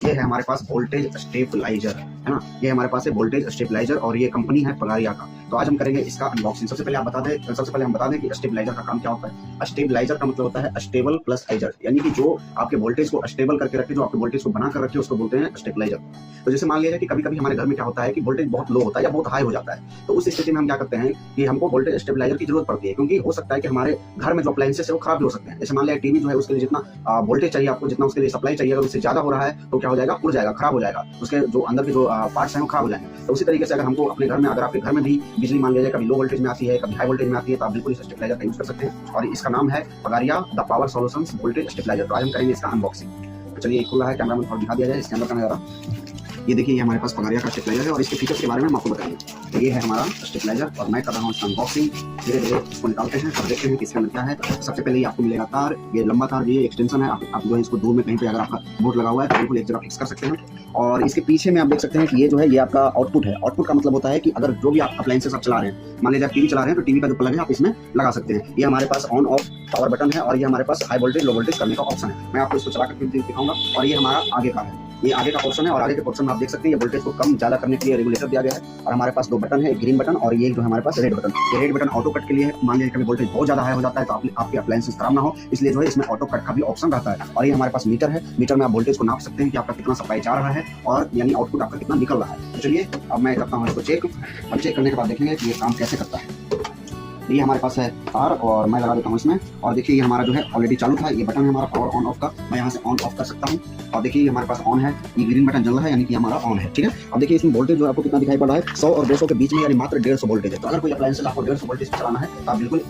ये है हमारे पास वोल्टेज स्टेबलाइजर, है ना। ये हमारे पास है वोल्टेज स्टेबलाइजर और ये कंपनी है पगारिया का। तो आज हम करेंगे इसका अनबॉक्सिंग। सबसे पहले हम बता दें कि स्टेबलाइजर का काम क्या होता है। स्टेबलाइजर का मतलब होता है स्टेबल प्लस आइजर, यानी कि जो आपके वोल्टेज को स्टेबल करके रखे, जो आपके वोल्टेज को बना कर रखे, उसको बोलते हैं स्टेबलाइजर। तो जैसे मान लीजिए कि कभी कभी हमारे घर में क्या होता है कि वोल्टेज बहुत लो होता है या बहुत हाई हो जाता है, तो उस स्थिति में हम क्या करते हैं कि हमको वोल्टेज स्टेबलाइजर की जरूरत पड़ती है, क्योंकि हो सकता है कि हमारे घर में जो अप्लायंसेस है वो खराब भी हो सकते हैं। जैसे मान लिया टीवी जो है उसके लिए जितना वोल्टेज चाहिए आपको, जितना उसके लिए सप्लाई चाहिए, अगर उससे ज्यादा हो रहा है तो क्या हो जाएगा, उड़ जाएगा, खराब हो जाएगा, उसके जो अंदर के जो पार्ट्स हैं वो खराब हो जाएंगे। तो उसी तरीके से अगर हमको अपने घर में, अगर आपके घर में भी बिजली मान लीजिए कभी लो वोल्टेज में आती है, कभी हाई वोल्टेज में आती है, तो आप बिल्कुल इस स्टेबलाइजर का यूज कर सकते हैं। और इसका नाम है Pagaria the power solutions voltage stabiliser. तो आज हम करेंगे इसका अनबॉक्सिंग। तो चलिए खुला है, कैमरा में थोड़ा दिखा दिया जाए इसके अंदर का नजारा। ये देखिए, ये हमारे पास पगारिया का स्टेबलाइजर है और इसके फीचर्स के बारे में हम आपको बताएंगे। तो ये है हमारा स्टेबलाइजर और मैं कर रहा हूँ इसका अनबॉक्सिंग। धीरे धीरे इसको निकालते हैं और देखते हैं कि इसके अंदर क्या है। सबसे पहले ये आपको मिलेगा तार, ये लंबा तार, ये एक्सटेंशन है। आप जो है इसको दूर में कहीं पे अगर आपका बोर्ड लगा हुआ है तो बिल्कुल एक जगह फिक्स कर सकते हैं। और इसके पीछे में आप देख सकते हैं कि ये जो है ये आपका आउटपुट है। आउटपुट का मतलब होता है कि अगर जो भी आप अप्लायंसेस आप चला रहे हैं, मान लीजिए आप टीवी चला रहे हैं तो टीवी का जो प्लग है आप इसमें लगा सकते हैं। ये हमारे pass on off power button है और ये हमारे पास हाई वोल्टेज लो वोल्टेज करने का ऑप्शन है। मैं आपको इसको चला करके दिखाऊंगा। और ये हमारा आगे का है, ये आगे का पोर्शन है और आगे के पोर्शन में आप देख सकते हैं ये वोल्टेज को कम ज्यादा करने के लिए रेगुलेटर दिया गया है। और हमारे पास दो बटन है, एक ग्रीन बटन और ये जो हमारे पास रेड बटन। ये रेड बटन ऑटो कट के लिए है। मान लीजिए कभी वोल्टेज बहुत ज्यादा हाई हो जाता है तो आपके अप्लायंसेस खराब ना हो, इसलिए जो है इसमें ऑटो कट का भी ऑप्शन रहता है। और ये हमारे पास मीटर है। मीटर में आप वोल्टेज को नाप सकते हैं कि आपका कितना सप्लाई जा रहा है और यानी आउटपुट आपका कितना निकल रहा है। तो चलिए अब मैं करता हूँ इसको चेक, और चेक करने के बाद देखेंगे कि ये काम कैसे करता है। ये हमारे पास है तार और मैं लगा देता हूँ इसमें। और देखिए ये हमारा जो है ऑलरेडी चालू था, ये बटन है हमारा पावर ऑन ऑफ का, मैं यहाँ से ऑन ऑफ कर सकता हूँ। और देखिए ये हमारे पास ऑन है, ये ग्रीन बटन जल रहा है यानी कि हमारा ऑन है, ठीक है। अब देखिए इसमें वोल्टेज जो आपको कितना दिखाई पड़ रहा है, 100 और 200 के बीच में, यानी मात्र 150 वोल्टेज है। तो अगर कोई अप्लायंस आपको 150 वोल्टेज पे चलाना है तो आप बिल्कुल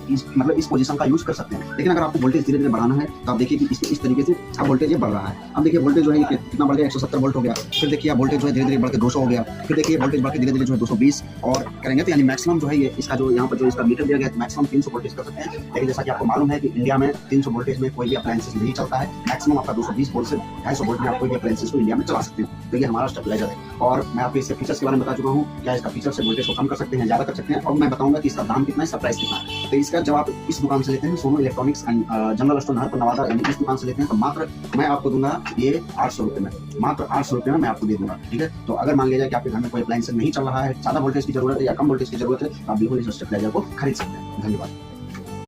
इस पोजीशन का यूज कर सकते हैं। लेकिन अगर आपको वोल्टेज धीरे धीरे बढ़ाना है तो आप देखिए कि इस तरीके से अब वोल्टेज ये बढ़ रहा है। अब देखिए वोल्टेज जो है कितना बढ़ गया, 170 वोल्ट हो गया। फिर देखिए वोल्टेज जो है धीरे धीरे बढ़ के 200 हो गया। फिर देखिए वोल्टेज बढ़ के धीरे धीरे जो है 220 और करेंगे तो यानी मैक्सिमम जो है ये इसका जो यहाँ पर जो इसका मीटर दिया गया है मैक्सिमम 300 वोल्टेज कर सकते हैं। लेकिन जैसा कि आपको मालूम है कि इंडिया में 300 वोल्टेज में कोई भी अप्लायंसेस नहीं चलता है। मैक्सिमम आपका 220 वोल्ट से 250 वोल्ट में आप कोई भी अप्लायंसेस को इंडिया में चला सकते हैं। तो ये हमारा स्टेबलाइजर है और मैं आपको इसके फीचर्स के बारे में बता चुका हूँ। क्या इसका फीचर से वोल्टेज को कम कर सकते हैं, ज्यादा कर सकते हैं, और मैं बताऊंगा कि इसका दाम कितना है, इसका प्राइस कितना है। तो इसका जब आप इस दुकान से लेते हैं, Sonu electronics and general store Naharpur Nawada, यानी इस दुकान से लेते हैं तो मात्र मैं आपको दूंगा ये 800 रुपये में, मात्र 800 रुपये में मैं आपको दे दूंगा, ठीक है। तो अगर मान लीजिए कि आपके घर में कोई अप्लायंस नहीं चल रहा है, ज्यादा वोल्टेज की जरूरत है या कम वोल्टेज की जरूरत है, तो आप बिल्कुल इस स्टेबलाइजर को खरीद सकते हैं। धन्यवाद।